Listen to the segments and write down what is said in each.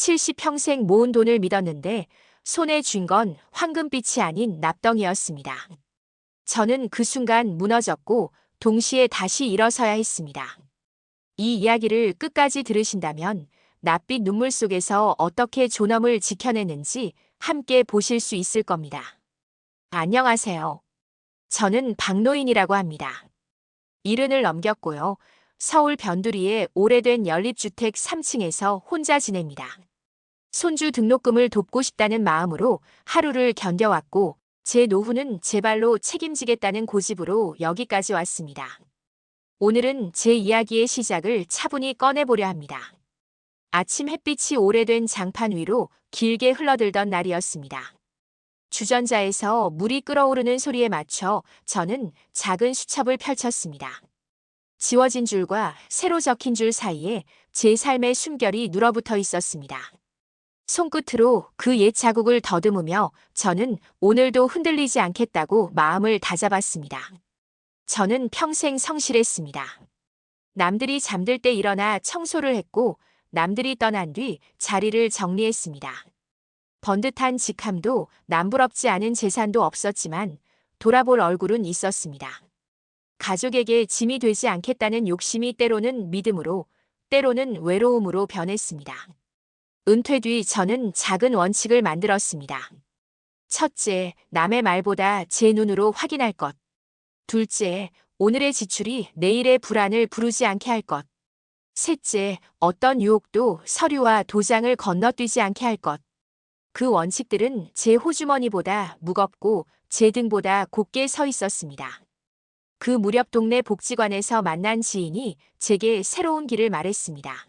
70평생 모은 돈을 믿었는데 손에 쥔 건 황금빛이 아닌 납덩이였습니다. 저는 그 순간 무너졌고 동시에 다시 일어서야 했습니다. 이 이야기를 끝까지 들으신다면 낯빛 눈물 속에서 어떻게 존엄을 지켜내는지 함께 보실 수 있을 겁니다. 안녕하세요. 저는 박노인이라고 합니다. 70을 넘겼고요. 서울 변두리의 오래된 연립주택 3층에서 혼자 지냅니다. 손주 등록금을 돕고 싶다는 마음으로 하루를 견뎌왔고 제 노후는 제 발로 책임지겠다는 고집으로 여기까지 왔습니다. 오늘은 제 이야기의 시작을 차분히 꺼내보려 합니다. 아침 햇빛이 오래된 장판 위로 길게 흘러들던 날이었습니다. 주전자에서 물이 끓어오르는 소리에 맞춰 저는 작은 수첩을 펼쳤습니다. 지워진 줄과 새로 적힌 줄 사이에 제 삶의 숨결이 눌어붙어 있었습니다. 손끝으로 그 옛 자국을 더듬으며 저는 오늘도 흔들리지 않겠다고 마음을 다잡았습니다. 저는 평생 성실했습니다. 남들이 잠들 때 일어나 청소를 했고 남들이 떠난 뒤 자리를 정리했습니다. 번듯한 직함도 남부럽지 않은 재산도 없었지만 돌아볼 얼굴은 있었습니다. 가족에게 짐이 되지 않겠다는 욕심이 때로는 믿음으로, 때로는 외로움으로 변했습니다. 은퇴 뒤 저는 작은 원칙을 만들었습니다. 첫째, 남의 말보다 제 눈으로 확인할 것. 둘째, 오늘의 지출이 내일의 불안을 부르지 않게 할 것. 셋째, 어떤 유혹도 서류와 도장을 건너뛰지 않게 할 것. 그 원칙들은 제 호주머니보다 무겁고 제 등보다 곧게 서 있었습니다. 그 무렵 동네 복지관에서 만난 지인이 제게 새로운 길을 말했습니다.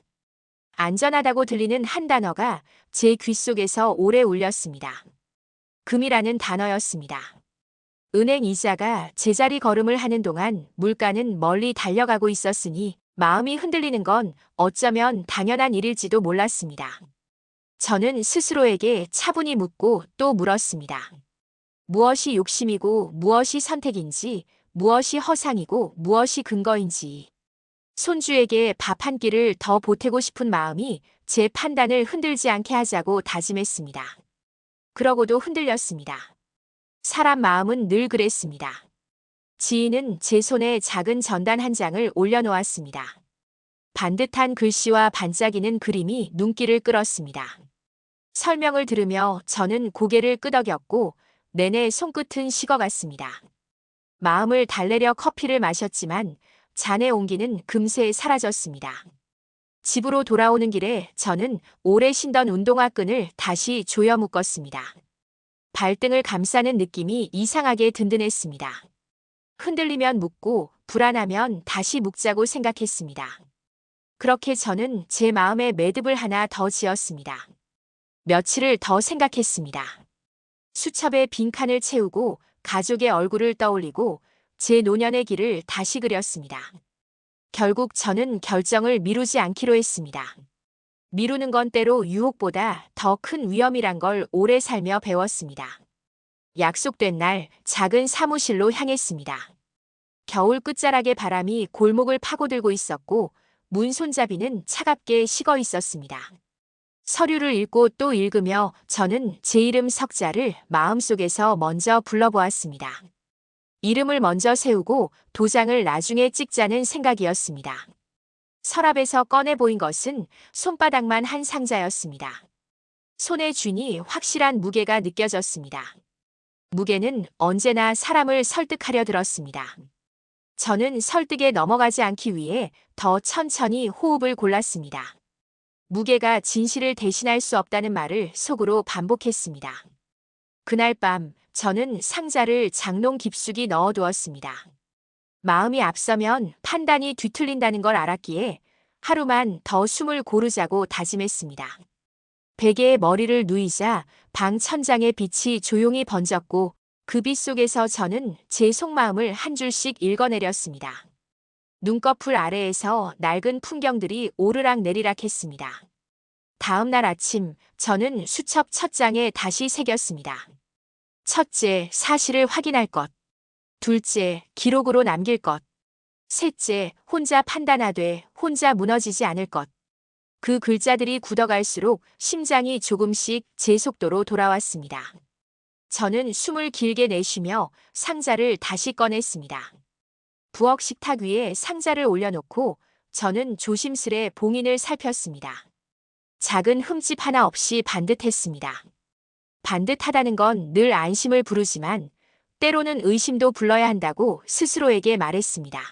안전하다고 들리는 한 단어가 제 귓속에서 오래 울렸습니다. 금이라는 단어였습니다. 은행 이자가 제자리 걸음을 하는 동안 물가는 멀리 달려가고 있었으니 마음이 흔들리는 건 어쩌면 당연한 일일지도 몰랐습니다. 저는 스스로에게 차분히 묻고 또 물었습니다. 무엇이 욕심이고 무엇이 선택인지, 무엇이 허상이고 무엇이 근거인지. 손주에게 밥 한 끼를 더 보태고 싶은 마음이 제 판단을 흔들지 않게 하자고 다짐했습니다. 그러고도 흔들렸습니다. 사람 마음은 늘 그랬습니다. 지인은 제 손에 작은 전단 한 장을 올려놓았습니다. 반듯한 글씨와 반짝이는 그림이 눈길을 끌었습니다. 설명을 들으며 저는 고개를 끄덕였고 내내 손끝은 식어갔습니다. 마음을 달래려 커피를 마셨지만 잔의 온기는 금세 사라졌습니다. 집으로 돌아오는 길에 저는 오래 신던 운동화 끈을 다시 조여 묶었습니다. 발등을 감싸는 느낌이 이상하게 든든했습니다. 흔들리면 묶고 불안하면 다시 묶자고 생각했습니다. 그렇게 저는 제 마음에 매듭을 하나 더 지었습니다. 며칠을 더 생각했습니다. 수첩에 빈칸을 채우고 가족의 얼굴을 떠올리고 제 노년의 길을 다시 그렸습니다. 결국 저는 결정을 미루지 않기로 했습니다. 미루는 건 때로 유혹보다 더 큰 위험이란 걸 오래 살며 배웠습니다. 약속된 날 작은 사무실로 향했습니다. 겨울 끝자락의 바람이 골목을 파고들고 있었고 문 손잡이는 차갑게 식어 있었습니다. 서류를 읽고 또 읽으며 저는 제 이름 석자를 마음속에서 먼저 불러보았습니다. 이름을 먼저 세우고 도장을 나중에 찍자는 생각이었습니다. 서랍에서 꺼내 보인 것은 손바닥만 한 상자였습니다. 손에 쥐니 확실한 무게가 느껴졌습니다. 무게는 언제나 사람을 설득하려 들었습니다. 저는 설득에 넘어가지 않기 위해 더 천천히 호흡을 골랐습니다. 무게가 진실을 대신할 수 없다는 말을 속으로 반복했습니다. 그날 밤 저는 상자를 장롱 깊숙이 넣어두었습니다. 마음이 앞서면 판단이 뒤틀린다는 걸 알았기에 하루만 더 숨을 고르자고 다짐했습니다. 베개에 머리를 누이자 방 천장의 빛이 조용히 번졌고 그 빛 속에서 저는 제 속마음을 한 줄씩 읽어내렸습니다. 눈꺼풀 아래에서 낡은 풍경들이 오르락 내리락 했습니다. 다음 날 아침 저는 수첩 첫 장에 다시 새겼습니다. 첫째, 사실을 확인할 것. 둘째, 기록으로 남길 것. 셋째, 혼자 판단하되 혼자 무너지지 않을 것. 그 글자들이 굳어갈수록 심장이 조금씩 제 속도로 돌아왔습니다. 저는 숨을 길게 내쉬며 상자를 다시 꺼냈습니다. 부엌 식탁 위에 상자를 올려놓고 저는 조심스레 봉인을 살폈습니다. 작은 흠집 하나 없이 반듯했습니다. 반듯하다는 건 늘 안심을 부르지만 때로는 의심도 불러야 한다고 스스로에게 말했습니다.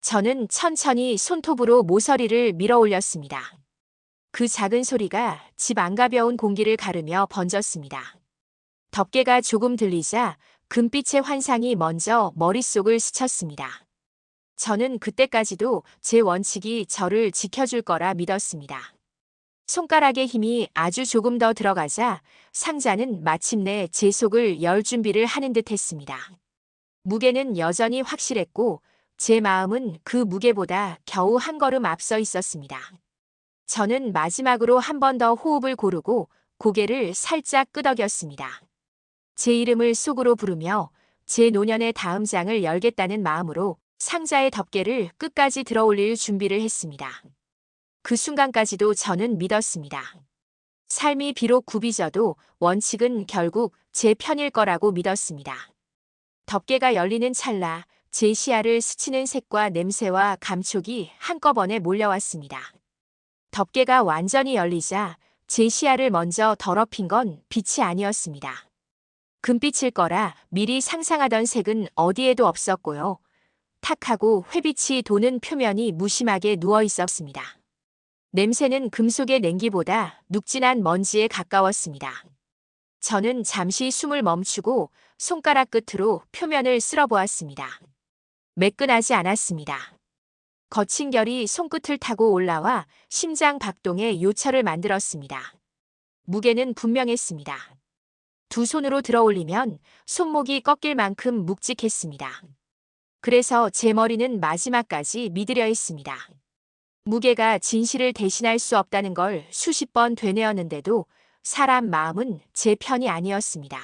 저는 천천히 손톱으로 모서리를 밀어 올렸습니다. 그 작은 소리가 집 안가벼운 공기를 가르며 번졌습니다. 덮개가 조금 들리자 금빛의 환상이 먼저 머릿속을 스쳤습니다. 저는 그때까지도 제 원칙이 저를 지켜줄 거라 믿었습니다. 손가락의 힘이 아주 조금 더 들어가자 상자는 마침내 제 속을 열 준비를 하는 듯 했습니다. 무게는 여전히 확실했고 제 마음은 그 무게보다 겨우 한 걸음 앞서 있었습니다. 저는 마지막으로 한 번 더 호흡을 고르고 고개를 살짝 끄덕였습니다. 제 이름을 속으로 부르며 제 노년의 다음 장을 열겠다는 마음으로 상자의 덮개를 끝까지 들어올릴 준비를 했습니다. 그 순간까지도 저는 믿었습니다. 삶이 비록 굽이져도 원칙은 결국 제 편일 거라고 믿었습니다. 덮개가 열리는 찰나 제 시야를 스치는 색과 냄새와 감촉이 한꺼번에 몰려왔습니다. 덮개가 완전히 열리자 제 시야를 먼저 더럽힌 건 빛이 아니었습니다. 금빛일 거라 미리 상상하던 색은 어디에도 없었고요. 탁하고 회빛이 도는 표면이 무심하게 누워 있었습니다. 냄새는 금속의 냉기보다 눅진한 먼지에 가까웠습니다. 저는 잠시 숨을 멈추고 손가락 끝으로 표면을 쓸어보았습니다. 매끈하지 않았습니다. 거친 결이 손끝을 타고 올라와 심장 박동에 요철을 만들었습니다. 무게는 분명했습니다. 두 손으로 들어올리면 손목이 꺾일 만큼 묵직했습니다. 그래서 제 머리는 마지막까지 믿으려 했습니다. 무게가 진실을 대신할 수 없다는 걸 수십 번 되뇌었는데도 사람 마음은 제 편이 아니었습니다.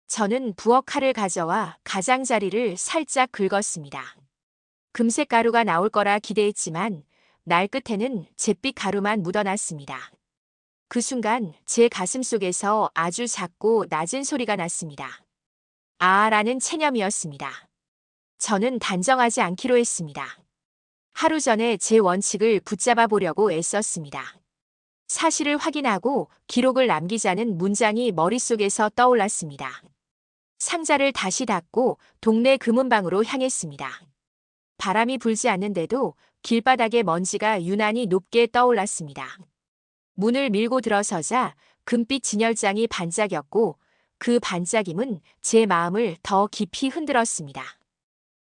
저는 부엌 칼을 가져와 가장자리를 살짝 긁었습니다. 금색 가루가 나올 거라 기대했지만 날 끝에는 잿빛 가루만 묻어났습니다. 그 순간 제 가슴 속에서 아주 작고 낮은 소리가 났습니다. 아라는 체념이었습니다. 저는 단정하지 않기로 했습니다. 하루 전에 제 원칙을 붙잡아 보려고 애썼습니다. 사실을 확인하고 기록을 남기자는 문장이 머릿속에서 떠올랐습니다. 상자를 다시 닫고 동네 금은방으로 향했습니다. 바람이 불지 않는데도 길바닥에 먼지가 유난히 높게 떠올랐습니다. 문을 밀고 들어서자 금빛 진열장이 반짝였고 그 반짝임은 제 마음을 더 깊이 흔들었습니다.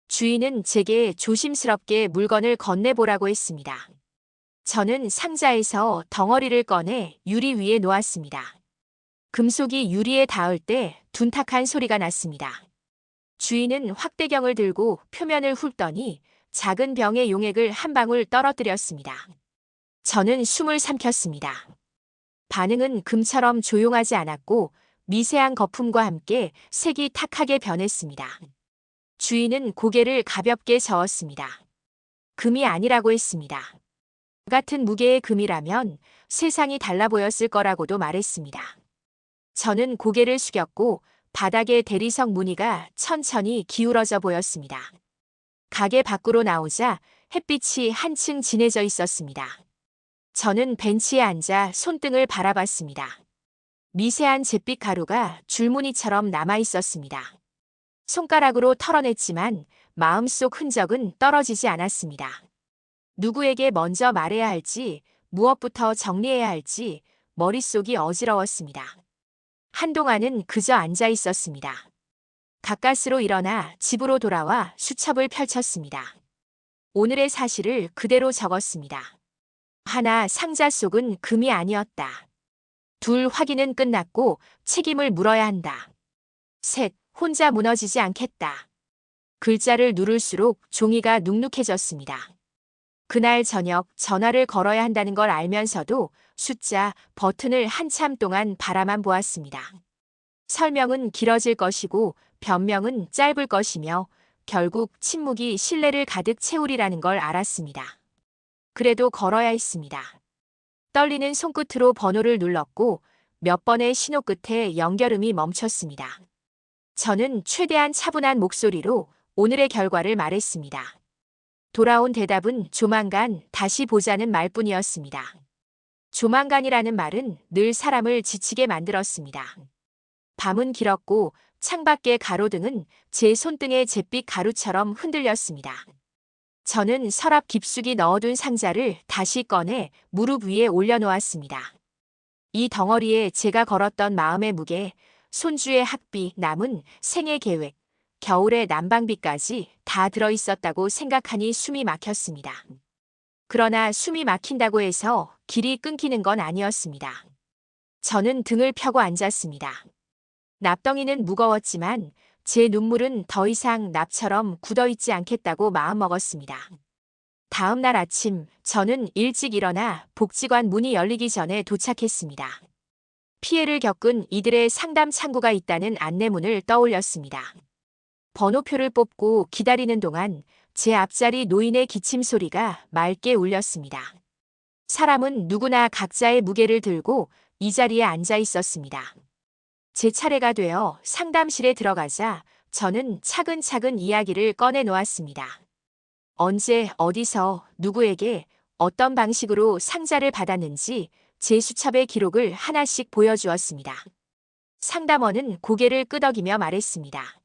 주인은 제게 조심스럽게 물건을 건네보라고 했습니다. 저는 상자에서 덩어리를 꺼내 유리 위에 놓았습니다. 금속이 유리에 닿을 때 둔탁한 소리가 났습니다. 주인은 확대경을 들고 표면을 훑더니 작은 병의 용액을 한 방울 떨어뜨렸습니다. 저는 숨을 삼켰습니다. 반응은 금처럼 조용하지 않았고 미세한 거품과 함께 색이 탁하게 변했습니다. 주인은 고개를 가볍게 저었습니다. 금이 아니라고 했습니다. 같은 무게의 금이라면 세상이 달라 보였을 거라고도 말했습니다. 저는 고개를 숙였고 바닥의 대리석 무늬가 천천히 기울어져 보였습니다. 가게 밖으로 나오자 햇빛이 한층 진해져 있었습니다. 저는 벤치에 앉아 손등을 바라봤습니다. 미세한 잿빛 가루가 줄무늬처럼 남아 있었습니다. 손가락으로 털어냈지만 마음속 흔적은 떨어지지 않았습니다. 누구에게 먼저 말해야 할지, 무엇부터 정리해야 할지 머릿속이 어지러웠습니다. 한동안은 그저 앉아 있었습니다. 가까스로 일어나 집으로 돌아와 수첩을 펼쳤습니다. 오늘의 사실을 그대로 적었습니다. 하나, 상자 속은 금이 아니었다. 둘, 확인은 끝났고 책임을 물어야 한다. 셋, 혼자 무너지지 않겠다. 글자를 누를수록 종이가 눅눅해졌습니다. 그날 저녁 전화를 걸어야 한다는 걸 알면서도 숫자, 버튼을 한참 동안 바라만 보았습니다. 설명은 길어질 것이고 변명은 짧을 것이며 결국 침묵이 신뢰를 가득 채우리라는 걸 알았습니다. 그래도 걸어야 했습니다. 떨리는 손끝으로 번호를 눌렀고 몇 번의 신호 끝에 연결음이 멈췄습니다. 저는 최대한 차분한 목소리로 오늘의 결과를 말했습니다. 돌아온 대답은 조만간 다시 보자는 말뿐이었습니다. 조만간이라는 말은 늘 사람을 지치게 만들었습니다. 밤은 길었고 창밖의 가로등은 제 손등의 잿빛 가루처럼 흔들렸습니다. 저는 서랍 깊숙이 넣어둔 상자를 다시 꺼내 무릎 위에 올려놓았습니다. 이 덩어리에 제가 걸었던 마음의 무게, 손주의 학비, 남은 생애 계획, 겨울의 난방비까지 다 들어있었다고 생각하니 숨이 막혔습니다. 그러나 숨이 막힌다고 해서 길이 끊기는 건 아니었습니다. 저는 등을 펴고 앉았습니다. 납덩이는 무거웠지만 제 눈물은 더 이상 납처럼 굳어있지 않겠다고 마음먹었습니다. 다음 날 아침, 저는 일찍 일어나 복지관 문이 열리기 전에 도착했습니다. 피해를 겪은 이들의 상담 창구가 있다는 안내문을 떠올렸습니다. 번호표를 뽑고 기다리는 동안 제 앞자리 노인의 기침 소리가 맑게 울렸습니다. 사람은 누구나 각자의 무게를 들고 이 자리에 앉아 있었습니다. 제 차례가 되어 상담실에 들어가자 저는 차근차근 이야기를 꺼내 놓았습니다. 언제, 어디서, 누구에게, 어떤 방식으로 상자를 받았는지 제 수첩의 기록을 하나씩 보여주었습니다. 상담원은 고개를 끄덕이며 말했습니다.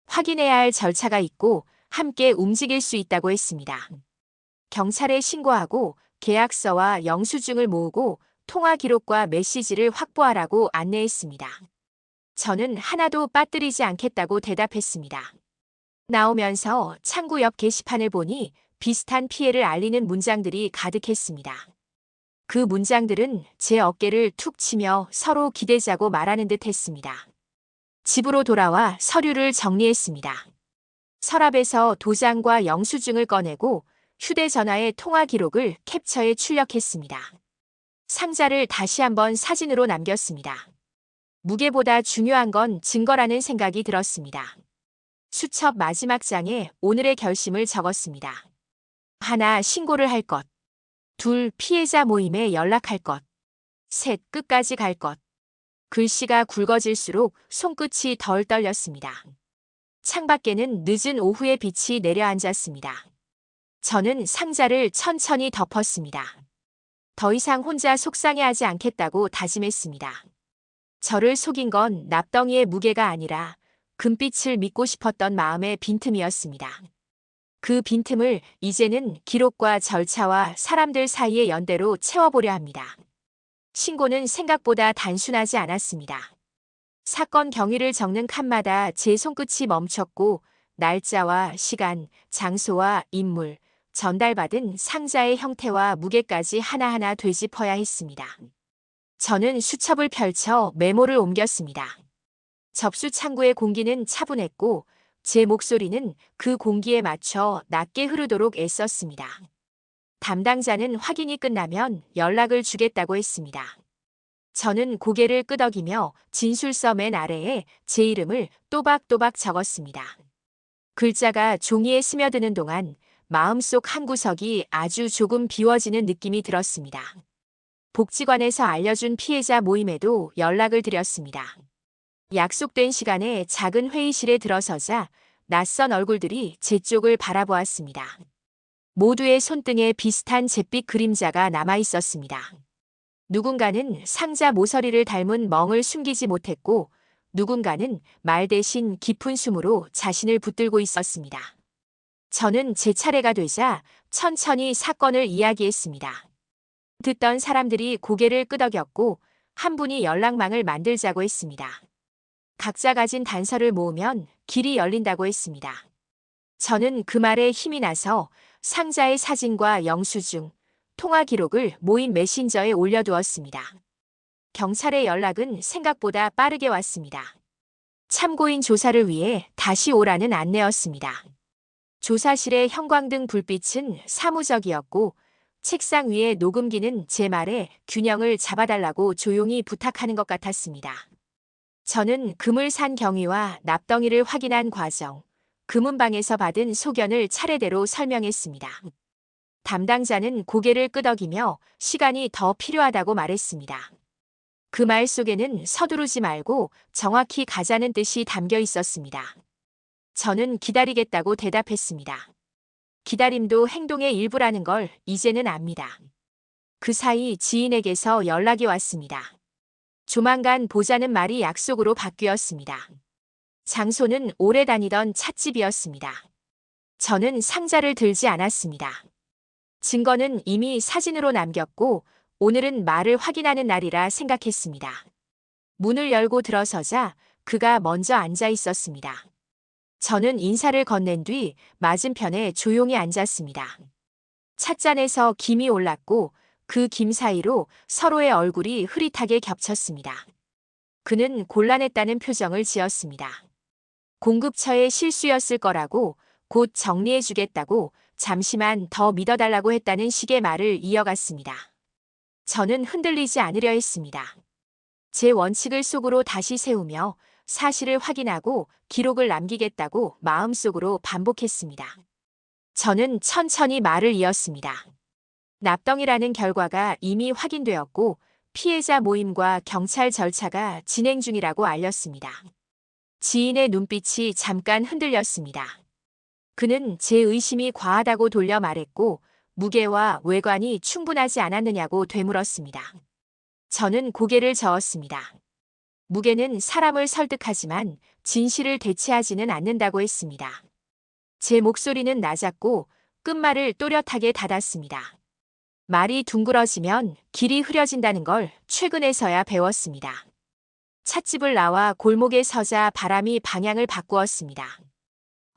확인해야 할 절차가 있고 함께 움직일 수 있다고 했습니다. 경찰에 신고하고 계약서와 영수증을 모으고 통화 기록과 메시지를 확보하라고 안내했습니다. 저는 하나도 빠뜨리지 않겠다고 대답했습니다. 나오면서 창구 옆 게시판을 보니 비슷한 피해를 알리는 문장들이 가득했습니다. 그 문장들은 제 어깨를 툭 치며 서로 기대자고 말하는 듯 했습니다. 집으로 돌아와 서류를 정리했습니다. 서랍에서 도장과 영수증을 꺼내고 휴대전화의 통화 기록을 캡처해 출력했습니다. 상자를 다시 한번 사진으로 남겼습니다. 무게보다 중요한 건 증거라는 생각이 들었습니다. 수첩 마지막 장에 오늘의 결심을 적었습니다. 1. 신고를 할 것. 2. 피해자 모임에 연락할 것. 3. 끝까지 갈 것. 글씨가 굵어질수록 손끝이 덜 떨렸습니다. 창밖에는 늦은 오후의 빛이 내려앉았습니다. 저는 상자를 천천히 덮었습니다. 더 이상 혼자 속상해하지 않겠다고 다짐했습니다. 저를 속인 건 납덩이의 무게가 아니라 금빛을 믿고 싶었던 마음의 빈틈이었습니다. 그 빈틈을 이제는 기록과 절차와 사람들 사이의 연대로 채워보려 합니다. 신고는 생각보다 단순하지 않았습니다. 사건 경위를 적는 칸마다 제 손끝이 멈췄고 날짜와 시간, 장소와 인물, 전달받은 상자의 형태와 무게까지 하나하나 되짚어야 했습니다. 저는 수첩을 펼쳐 메모를 옮겼습니다. 접수 창구의 공기는 차분했고 제 목소리는 그 공기에 맞춰 낮게 흐르도록 애썼습니다. 담당자는 확인이 끝나면 연락을 주겠다고 했습니다. 저는 고개를 끄덕이며 진술서 맨 아래에 제 이름을 또박또박 적었습니다. 글자가 종이에 스며드는 동안 마음속 한 구석이 아주 조금 비워지는 느낌이 들었습니다. 복지관에서 알려준 피해자 모임에도 연락을 드렸습니다. 약속된 시간에 작은 회의실에 들어서자 낯선 얼굴들이 제 쪽을 바라보았습니다. 모두의 손등에 비슷한 잿빛 그림자가 남아 있었습니다. 누군가는 상자 모서리를 닮은 멍을 숨기지 못했고 누군가는 말 대신 깊은 숨으로 자신을 붙들고 있었습니다. 저는 제 차례가 되자 천천히 사건을 이야기했습니다. 듣던 사람들이 고개를 끄덕였고 한 분이 연락망을 만들자고 했습니다. 각자 가진 단서를 모으면 길이 열린다고 했습니다. 저는 그 말에 힘이 나서 상자의 사진과 영수증, 통화 기록을 모임 메신저에 올려두었습니다. 경찰의 연락은 생각보다 빠르게 왔습니다. 참고인 조사를 위해 다시 오라는 안내였습니다. 조사실의 형광등 불빛은 사무적이었고 책상 위에 녹음기는 제 말에 균형을 잡아달라고 조용히 부탁하는 것 같았습니다. 저는 금을 산 경위와 납덩이를 확인한 과정, 금은방에서 받은 소견을 차례대로 설명했습니다. 담당자는 고개를 끄덕이며 시간이 더 필요하다고 말했습니다. 그 말 속에는 서두르지 말고 정확히 가자는 뜻이 담겨 있었습니다. 저는 기다리겠다고 대답했습니다. 기다림도 행동의 일부라는 걸 이제는 압니다. 그 사이 지인에게서 연락이 왔습니다. 조만간 보자는 말이 약속으로 바뀌었습니다. 장소는 오래 다니던 찻집이었습니다. 저는 상자를 들지 않았습니다. 증거는 이미 사진으로 남겼고 오늘은 말을 확인하는 날이라 생각했습니다. 문을 열고 들어서자 그가 먼저 앉아 있었습니다. 저는 인사를 건넨 뒤 맞은편에 조용히 앉았습니다. 찻잔에서 김이 올랐고 그 김 사이로 서로의 얼굴이 흐릿하게 겹쳤습니다. 그는 곤란했다는 표정을 지었습니다. 공급처의 실수였을 거라고 곧 정리해주겠다고 잠시만 더 믿어달라고 했다는 식의 말을 이어갔습니다. 저는 흔들리지 않으려 했습니다. 제 원칙을 속으로 다시 세우며 사실을 확인하고 기록을 남기겠다고 마음속으로 반복했습니다. 저는 천천히 말을 이었습니다. 납덩이라는 결과가 이미 확인되었고 피해자 모임과 경찰 절차가 진행 중이라고 알렸습니다. 지인의 눈빛이 잠깐 흔들렸습니다. 그는 제 의심이 과하다고 돌려 말했고 무게와 외관이 충분하지 않았느냐고 되물었습니다. 저는 고개를 저었습니다. 무게는 사람을 설득하지만 진실을 대체하지는 않는다고 했습니다. 제 목소리는 낮았고 끝말을 또렷하게 닫았습니다. 말이 둥그러지면 길이 흐려진다는 걸 최근에서야 배웠습니다. 찻집을 나와 골목에 서자 바람이 방향을 바꾸었습니다.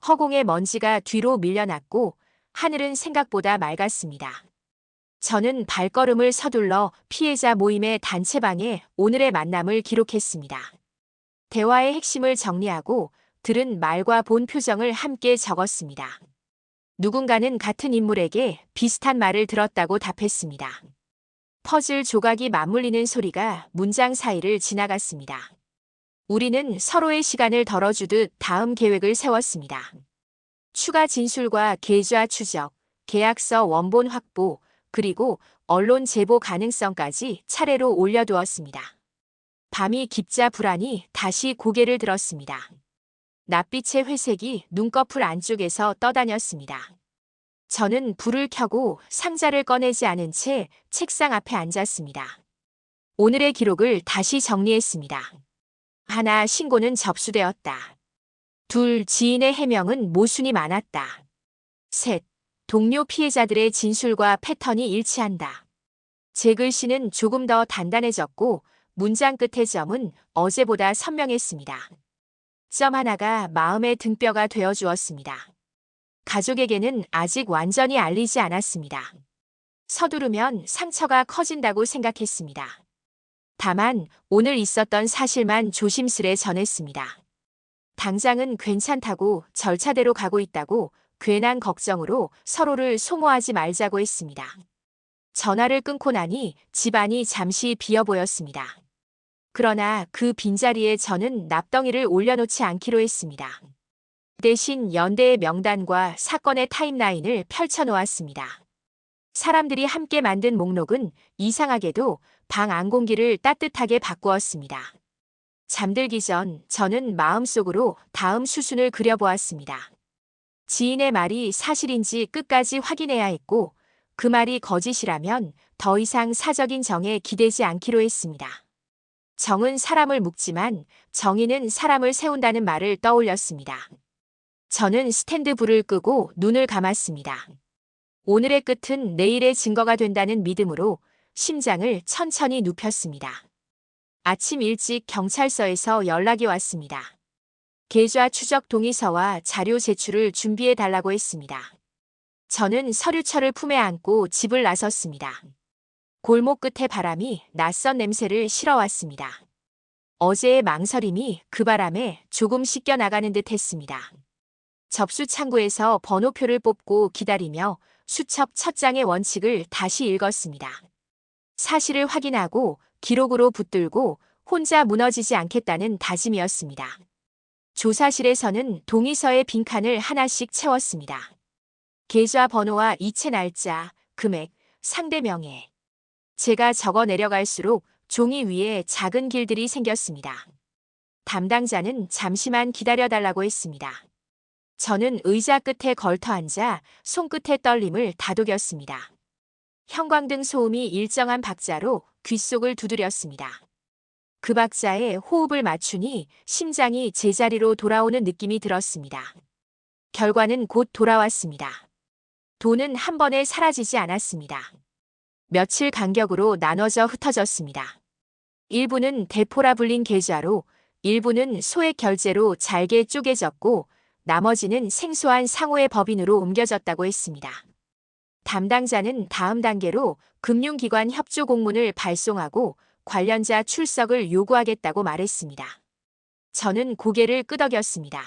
허공의 먼지가 뒤로 밀려났고 하늘은 생각보다 맑았습니다. 저는 발걸음을 서둘러 피해자 모임의 단체방에 오늘의 만남을 기록했습니다. 대화의 핵심을 정리하고 들은 말과 본 표정을 함께 적었습니다. 누군가는 같은 인물에게 비슷한 말을 들었다고 답했습니다. 퍼즐 조각이 맞물리는 소리가 문장 사이를 지나갔습니다. 우리는 서로의 시간을 덜어주듯 다음 계획을 세웠습니다. 추가 진술과 계좌 추적, 계약서 원본 확보, 그리고 언론 제보 가능성까지 차례로 올려두었습니다. 밤이 깊자 불안이 다시 고개를 들었습니다. 낯빛의 회색이 눈꺼풀 안쪽에서 떠다녔습니다. 저는 불을 켜고 상자를 꺼내지 않은 채 책상 앞에 앉았습니다. 오늘의 기록을 다시 정리했습니다. 1. 신고는 접수되었다. 2. 지인의 해명은 모순이 많았다. 3. 동료 피해자들의 진술과 패턴이 일치한다. 제 글씨는 조금 더 단단해졌고 문장 끝의 점은 어제보다 선명했습니다. 점 하나가 마음의 등뼈가 되어주었습니다. 가족에게는 아직 완전히 알리지 않았습니다. 서두르면 상처가 커진다고 생각했습니다. 다만 오늘 있었던 사실만 조심스레 전했습니다. 당장은 괜찮다고 절차대로 가고 있다고 괜한 걱정으로 서로를 소모하지 말자고 했습니다. 전화를 끊고 나니 집안이 잠시 비어 보였습니다. 그러나 그 빈자리에 저는 납덩이를 올려놓지 않기로 했습니다. 대신 연대의 명단과 사건의 타임라인을 펼쳐놓았습니다. 사람들이 함께 만든 목록은 이상하게도 방 안공기를 따뜻하게 바꾸었습니다. 잠들기 전 저는 마음속으로 다음 수순을 그려보았습니다. 지인의 말이 사실인지 끝까지 확인해야 했고 그 말이 거짓이라면 더 이상 사적인 정에 기대지 않기로 했습니다. 정은 사람을 묶지만 정의는 사람을 세운다는 말을 떠올렸습니다. 저는 스탠드 불을 끄고 눈을 감았습니다. 오늘의 끝은 내일의 증거가 된다는 믿음으로 심장을 천천히 눕혔습니다. 아침 일찍 경찰서에서 연락이 왔습니다. 계좌 추적 동의서와 자료 제출을 준비해 달라고 했습니다. 저는 서류철을 품에 안고 집을 나섰습니다. 골목 끝의 바람이 낯선 냄새를 실어왔습니다. 어제의 망설임이 그 바람에 조금 씻겨나가는 듯 했습니다. 접수 창구에서 번호표를 뽑고 기다리며 수첩 첫 장의 원칙을 다시 읽었습니다. 사실을 확인하고 기록으로 붙들고 혼자 무너지지 않겠다는 다짐이었습니다. 조사실에서는 동의서의 빈칸을 하나씩 채웠습니다. 계좌 번호와 이체 날짜, 금액, 상대 명예. 제가 적어 내려갈수록 종이 위에 작은 길들이 생겼습니다. 담당자는 잠시만 기다려달라고 했습니다. 저는 의자 끝에 걸터 앉아 손끝의 떨림을 다독였습니다. 형광등 소음이 일정한 박자로 귓속을 두드렸습니다. 그 박자에 호흡을 맞추니 심장이 제자리로 돌아오는 느낌이 들었습니다. 결과는 곧 돌아왔습니다. 돈은 한 번에 사라지지 않았습니다. 며칠 간격으로 나눠져 흩어졌습니다. 일부는 대포라 불린 계좌로, 일부는 소액 결제로 잘게 쪼개졌고, 나머지는 생소한 상호의 법인으로 옮겨졌다고 했습니다. 담당자는 다음 단계로 금융기관 협조 공문을 발송하고 관련자 출석을 요구하겠다고 말했습니다. 저는 고개를 끄덕였습니다.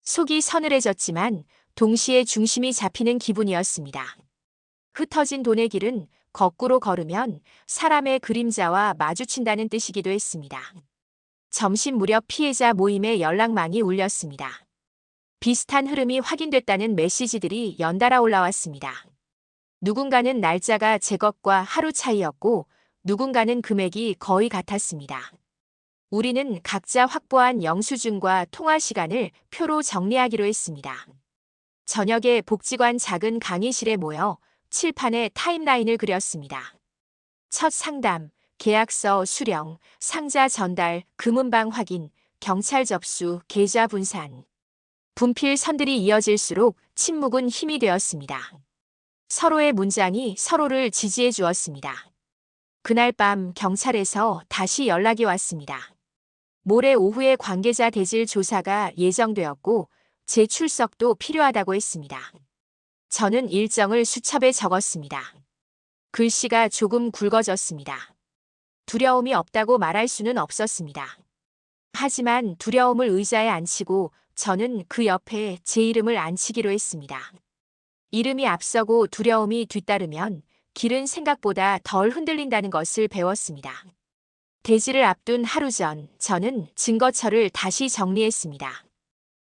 속이 서늘해졌지만 동시에 중심이 잡히는 기분이었습니다. 흩어진 돈의 길은 거꾸로 걸으면 사람의 그림자와 마주친다는 뜻이기도 했습니다. 점심 무렵 피해자 모임에 연락망이 울렸습니다. 비슷한 흐름이 확인됐다는 메시지들이 연달아 올라왔습니다. 누군가는 날짜가 제 것과 하루 차이였고 누군가는 금액이 거의 같았습니다. 우리는 각자 확보한 영수증과 통화 시간을 표로 정리하기로 했습니다. 저녁에 복지관 작은 강의실에 모여 칠판에 타임라인을 그렸습니다. 첫 상담, 계약서 수령, 상자 전달, 금은방 확인, 경찰 접수, 계좌 분산. 분필 선들이 이어질수록 침묵은 힘이 되었습니다. 서로의 문장이 서로를 지지해 주었습니다. 그날 밤 경찰에서 다시 연락이 왔습니다. 모레 오후에 관계자 대질 조사가 예정되었고 제 출석도 필요하다고 했습니다. 저는 일정을 수첩에 적었습니다. 글씨가 조금 굵어졌습니다. 두려움이 없다고 말할 수는 없었습니다. 하지만 두려움을 의자에 앉히고 저는 그 옆에 제 이름을 앉히기로 했습니다. 이름이 앞서고 두려움이 뒤따르면 길은 생각보다 덜 흔들린다는 것을 배웠습니다. 대지를 앞둔 하루 전 저는 증거처를 다시 정리했습니다.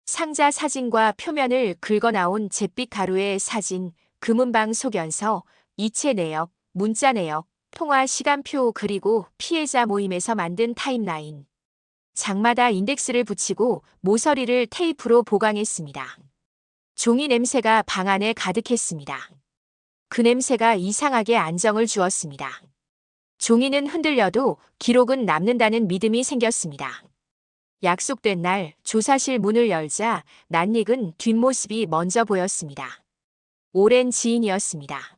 상자 사진과 표면을 긁어나온 잿빛 가루의 사진, 금은방 소견서, 이체 내역, 문자 내역, 통화 시간표 그리고 피해자 모임에서 만든 타임라인. 장마다 인덱스를 붙이고 모서리를 테이프로 보강했습니다. 종이 냄새가 방 안에 가득했습니다. 그 냄새가 이상하게 안정을 주었습니다. 종이는 흔들려도 기록은 남는다는 믿음이 생겼습니다. 약속된 날 조사실 문을 열자 낯익은 뒷모습이 먼저 보였습니다. 오랜 지인이었습니다.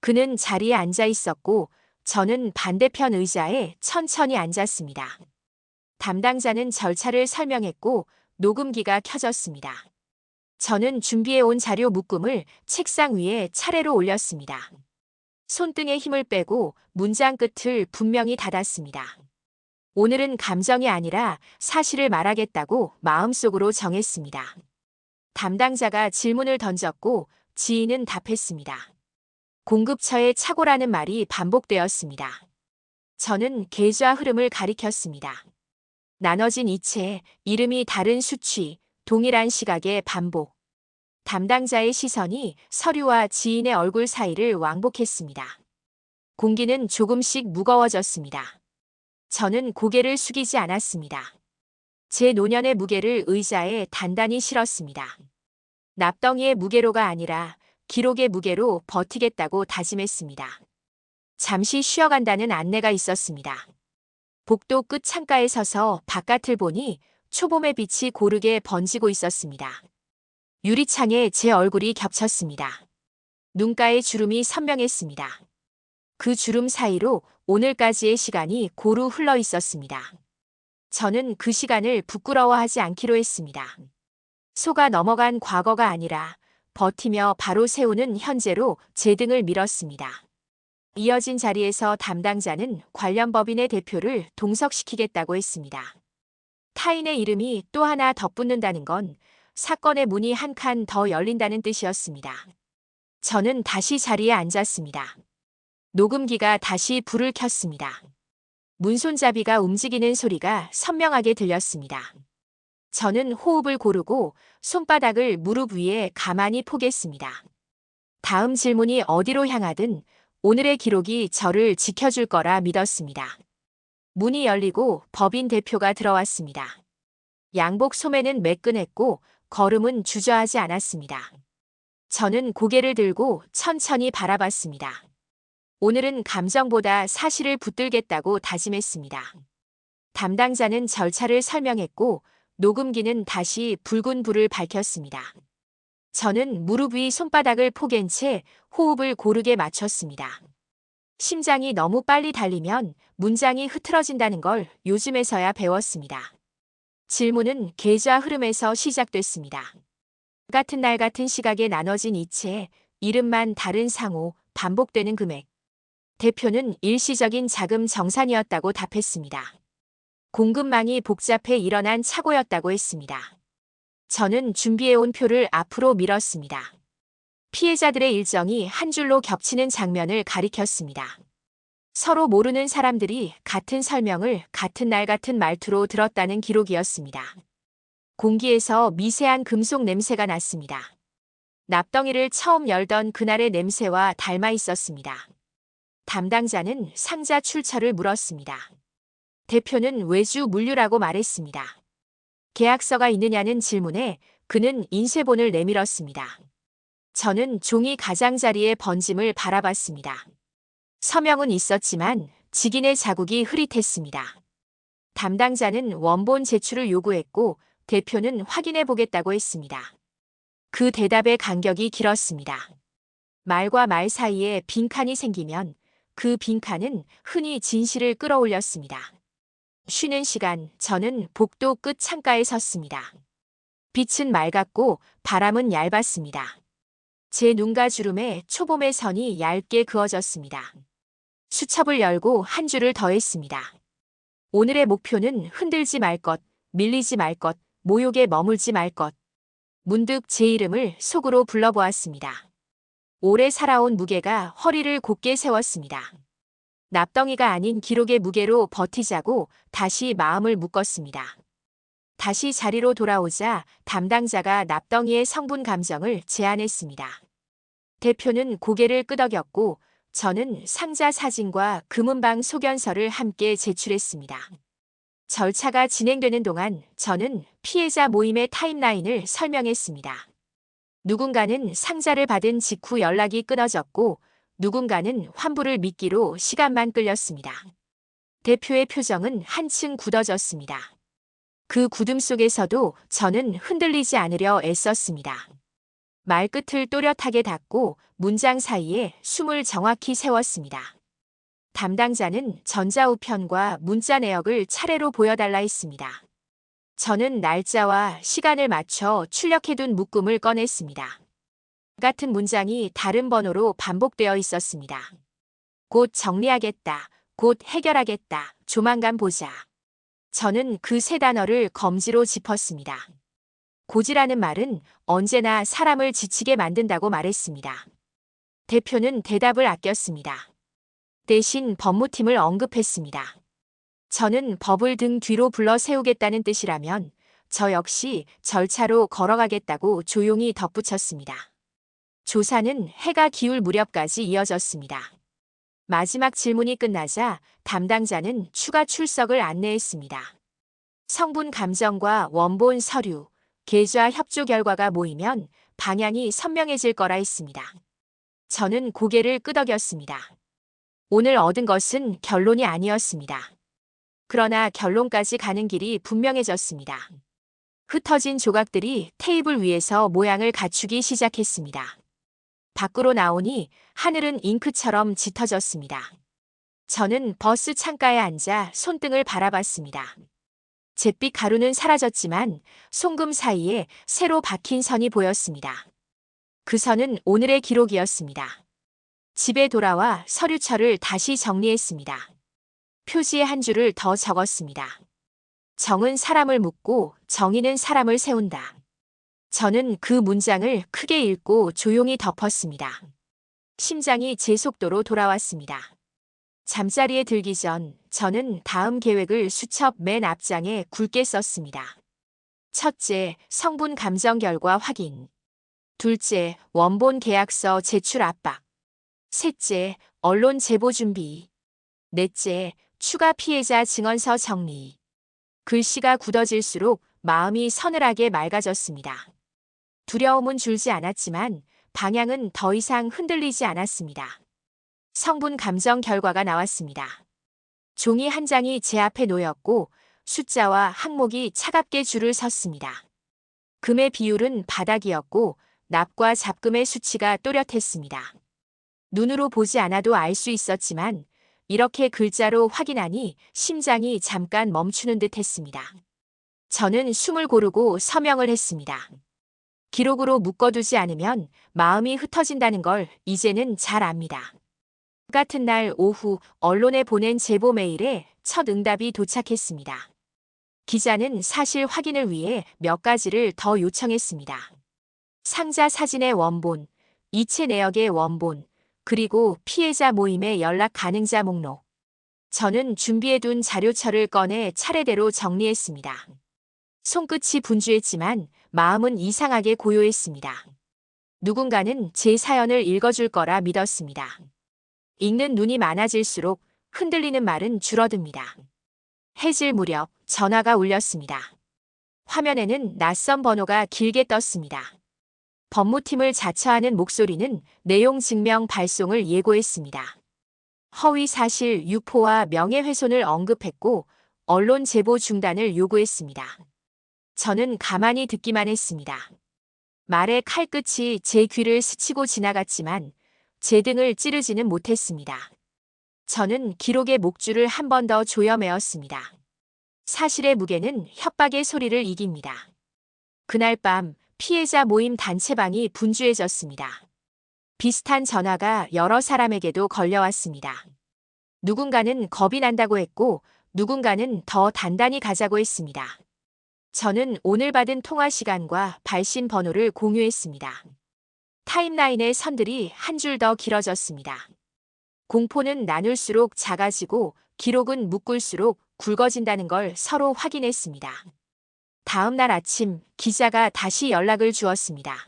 그는 자리에 앉아 있었고 저는 반대편 의자에 천천히 앉았습니다. 담당자는 절차를 설명했고 녹음기가 켜졌습니다. 저는 준비해온 자료 묶음을 책상 위에 차례로 올렸습니다. 손등에 힘을 빼고 문장 끝을 분명히 닫았습니다. 오늘은 감정이 아니라 사실을 말하겠다고 마음속으로 정했습니다. 담당자가 질문을 던졌고 지인은 답했습니다. 공급처의 착오라는 말이 반복되었습니다. 저는 계좌 흐름을 가리켰습니다. 나눠진 이체, 이름이 다른 수취, 동일한 시각의 반복. 담당자의 시선이 서류와 지인의 얼굴 사이를 왕복했습니다. 공기는 조금씩 무거워졌습니다. 저는 고개를 숙이지 않았습니다. 제 노년의 무게를 의자에 단단히 실었습니다. 납덩이의 무게로가 아니라 기록의 무게로 버티겠다고 다짐했습니다. 잠시 쉬어간다는 안내가 있었습니다. 복도 끝 창가에 서서 바깥을 보니 초봄의 빛이 고르게 번지고 있었습니다. 유리창에 제 얼굴이 겹쳤습니다. 눈가의 주름이 선명했습니다. 그 주름 사이로 오늘까지의 시간이 고루 흘러 있었습니다. 저는 그 시간을 부끄러워하지 않기로 했습니다. 속아 넘어간 과거가 아니라 버티며 바로 세우는 현재로 제 등을 밀었습니다. 이어진 자리에서 담당자는 관련 법인의 대표를 동석시키겠다고 했습니다. 타인의 이름이 또 하나 덧붙는다는 건 사건의 문이 한 칸 더 열린다는 뜻이었습니다. 저는 다시 자리에 앉았습니다. 녹음기가 다시 불을 켰습니다. 문손잡이가 움직이는 소리가 선명하게 들렸습니다. 저는 호흡을 고르고 손바닥을 무릎 위에 가만히 포겠습니다. 다음 질문이 어디로 향하든 오늘의 기록이 저를 지켜줄 거라 믿었습니다. 문이 열리고 법인 대표가 들어왔습니다. 양복 소매는 매끈했고 걸음은 주저하지 않았습니다. 저는 고개를 들고 천천히 바라봤습니다. 오늘은 감정보다 사실을 붙들겠다고 다짐했습니다. 담당자는 절차를 설명했고 녹음기는 다시 붉은 불을 밝혔습니다. 저는 무릎 위 손바닥을 포갠 채 호흡을 고르게 맞췄습니다. 심장이 너무 빨리 달리면 문장이 흐트러진다는 걸 요즘에서야 배웠습니다. 질문은 계좌 흐름에서 시작됐습니다. 같은 날 같은 시각에 나눠진 이체, 이름만 다른 상호, 반복되는 금액. 대표는 일시적인 자금 정산이었다고 답했습니다. 공급망이 복잡해 일어난 착오였다고 했습니다. 저는 준비해온 표를 앞으로 밀었습니다. 피해자들의 일정이 한 줄로 겹치는 장면을 가리켰습니다. 서로 모르는 사람들이 같은 설명을 같은 날 같은 말투로 들었다는 기록이었습니다. 공기에서 미세한 금속 냄새가 났습니다. 납덩이를 처음 열던 그날의 냄새와 닮아 있었습니다. 담당자는 상자 출처를 물었습니다. 대표는 외주 물류라고 말했습니다. 계약서가 있느냐는 질문에 그는 인쇄본을 내밀었습니다. 저는 종이 가장자리에 번짐을 바라봤습니다. 서명은 있었지만 직인의 자국이 흐릿했습니다. 담당자는 원본 제출을 요구했고 대표는 확인해 보겠다고 했습니다. 그 대답의 간격이 길었습니다. 말과 말 사이에 빈칸이 생기면 그 빈칸은 흔히 진실을 끌어올렸습니다. 쉬는 시간, 저는 복도 끝 창가에 섰습니다. 빛은 맑았고 바람은 얇았습니다. 제 눈과 주름에 초봄의 선이 얇게 그어졌습니다. 수첩을 열고 한 줄을 더했습니다. 오늘의 목표는 흔들지 말 것, 밀리지 말 것, 모욕에 머물지 말 것. 문득 제 이름을 속으로 불러보았습니다. 오래 살아온 무게가 허리를 곧게 세웠습니다. 납덩이가 아닌 기록의 무게로 버티자고 다시 마음을 묶었습니다. 다시 자리로 돌아오자 담당자가 납덩이의 성분 감정을 제안했습니다. 대표는 고개를 끄덕였고 저는 상자 사진과 금은방 소견서를 함께 제출했습니다. 절차가 진행되는 동안 저는 피해자 모임의 타임라인을 설명했습니다. 누군가는 상자를 받은 직후 연락이 끊어졌고 누군가는 환불을 미끼로 시간만 끌렸습니다. 대표의 표정은 한층 굳어졌습니다. 그 굳음 속에서도 저는 흔들리지 않으려 애썼습니다. 말끝을 또렷하게 닫고 문장 사이에 숨을 정확히 세웠습니다. 담당자는 전자우편과 문자 내역을 차례로 보여달라 했습니다. 저는 날짜와 시간을 맞춰 출력해둔 묶음을 꺼냈습니다. 같은 문장이 다른 번호로 반복되어 있었습니다. 곧 정리하겠다. 곧 해결하겠다. 조만간 보자. 저는 그 세 단어를 검지로 짚었습니다. 고지라는 말은 언제나 사람을 지치게 만든다고 말했습니다. 대표는 대답을 아꼈습니다. 대신 법무팀을 언급했습니다. 저는 법을 등 뒤로 불러 세우겠다는 뜻이라면 저 역시 절차로 걸어가겠다고 조용히 덧붙였습니다. 조사는 해가 기울 무렵까지 이어졌습니다. 마지막 질문이 끝나자 담당자는 추가 출석을 안내했습니다. 성분 감정과 원본 서류, 계좌 협조 결과가 모이면 방향이 선명해질 거라 했습니다. 저는 고개를 끄덕였습니다. 오늘 얻은 것은 결론이 아니었습니다. 그러나 결론까지 가는 길이 분명해졌습니다. 흩어진 조각들이 테이블 위에서 모양을 갖추기 시작했습니다. 밖으로 나오니 하늘은 잉크처럼 짙어졌습니다. 저는 버스 창가에 앉아 손등을 바라봤습니다. 잿빛 가루는 사라졌지만 송금 사이에 새로 박힌 선이 보였습니다. 그 선은 오늘의 기록이었습니다. 집에 돌아와 서류철을 다시 정리했습니다. 표지에 한 줄을 더 적었습니다. 정은 사람을 묶고 정의는 사람을 세운다. 저는 그 문장을 크게 읽고 조용히 덮었습니다. 심장이 제 속도로 돌아왔습니다. 잠자리에 들기 전 저는 다음 계획을 수첩 맨 앞장에 굵게 썼습니다. 첫째, 성분 감정 결과 확인. 둘째, 원본 계약서 제출 압박. 셋째, 언론 제보 준비. 넷째, 추가 피해자 증언서 정리. 글씨가 굳어질수록 마음이 서늘하게 맑아졌습니다. 두려움은 줄지 않았지만 방향은 더 이상 흔들리지 않았습니다. 성분 감정 결과가 나왔습니다. 종이 한 장이 제 앞에 놓였고 숫자와 항목이 차갑게 줄을 섰습니다. 금의 비율은 바닥이었고 납과 잡금의 수치가 또렷했습니다. 눈으로 보지 않아도 알 수 있었지만 이렇게 글자로 확인하니 심장이 잠깐 멈추는 듯 했습니다. 저는 숨을 고르고 서명을 했습니다. 기록으로 묶어두지 않으면 마음이 흩어진다는 걸 이제는 잘 압니다. 같은 날 오후 언론에 보낸 제보 메일에 첫 응답이 도착했습니다. 기자는 사실 확인을 위해 몇 가지를 더 요청했습니다. 상자 사진의 원본, 이체 내역의 원본, 그리고 피해자 모임의 연락 가능자 목록. 저는 준비해둔 자료처를 꺼내 차례대로 정리했습니다. 손끝이 분주했지만 마음은 이상하게 고요했습니다. 누군가는 제 사연을 읽어줄 거라 믿었습니다. 읽는 눈이 많아질수록 흔들리는 말은 줄어듭니다. 해질 무렵 전화가 울렸습니다. 화면에는 낯선 번호가 길게 떴습니다. 법무팀을 자처하는 목소리는 내용 증명 발송을 예고했습니다. 허위 사실 유포와 명예훼손을 언급했고 언론 제보 중단을 요구했습니다. 저는 가만히 듣기만 했습니다. 말의 칼끝이 제 귀를 스치고 지나갔지만 제 등을 찌르지는 못했습니다. 저는 기록의 목줄을 한 번 더 조여매었습니다. 사실의 무게는 협박의 소리를 이깁니다. 그날 밤 피해자 모임 단체방이 분주해졌습니다. 비슷한 전화가 여러 사람에게도 걸려왔습니다. 누군가는 겁이 난다고 했고 누군가는 더 단단히 가자고 했습니다. 저는 오늘 받은 통화 시간과 발신 번호를 공유했습니다. 타임라인의 선들이 한 줄 더 길어졌습니다. 공포는 나눌수록 작아지고 기록은 묶을수록 굵어진다는 걸 서로 확인했습니다. 다음 날 아침 기자가 다시 연락을 주었습니다.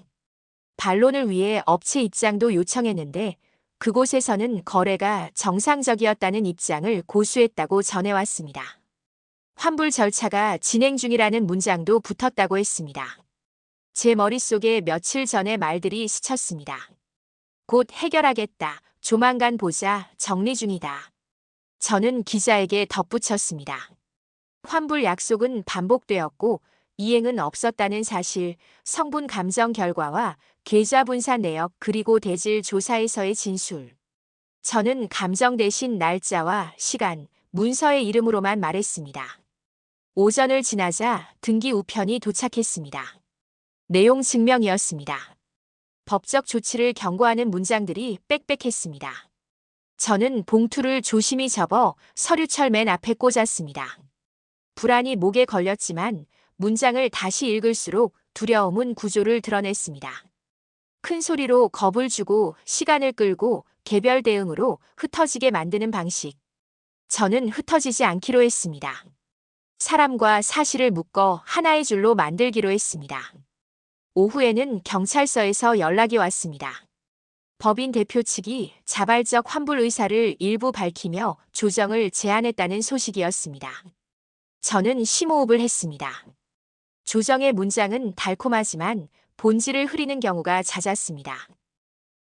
반론을 위해 업체 입장도 요청했는데 그곳에서는 거래가 정상적이었다는 입장을 고수했다고 전해왔습니다. 환불 절차가 진행 중이라는 문장도 붙었다고 했습니다. 제 머릿속에 며칠 전의 말들이 스쳤습니다. 곧 해결하겠다. 조만간 보자. 정리 중이다. 저는 기자에게 덧붙였습니다. 환불 약속은 반복되었고 이행은 없었다는 사실, 성분 감정 결과와 계좌 분산 내역 그리고 대질 조사에서의 진술. 저는 감정 대신 날짜와 시간, 문서의 이름으로만 말했습니다. 오전을 지나자 등기 우편이 도착했습니다. 내용 증명이었습니다. 법적 조치를 경고하는 문장들이 빽빽했습니다. 저는 봉투를 조심히 접어 서류철 맨 앞에 꽂았습니다. 불안이 목에 걸렸지만 문장을 다시 읽을수록 두려움은 구조를 드러냈습니다. 큰 소리로 겁을 주고 시간을 끌고 개별 대응으로 흩어지게 만드는 방식. 저는 흩어지지 않기로 했습니다. 사람과 사실을 묶어 하나의 줄로 만들기로 했습니다. 오후에는 경찰서에서 연락이 왔습니다. 법인 대표 측이 자발적 환불 의사를 일부 밝히며 조정을 제안했다는 소식이었습니다. 저는 심호흡을 했습니다. 조정의 문장은 달콤하지만 본질을 흐리는 경우가 잦았습니다.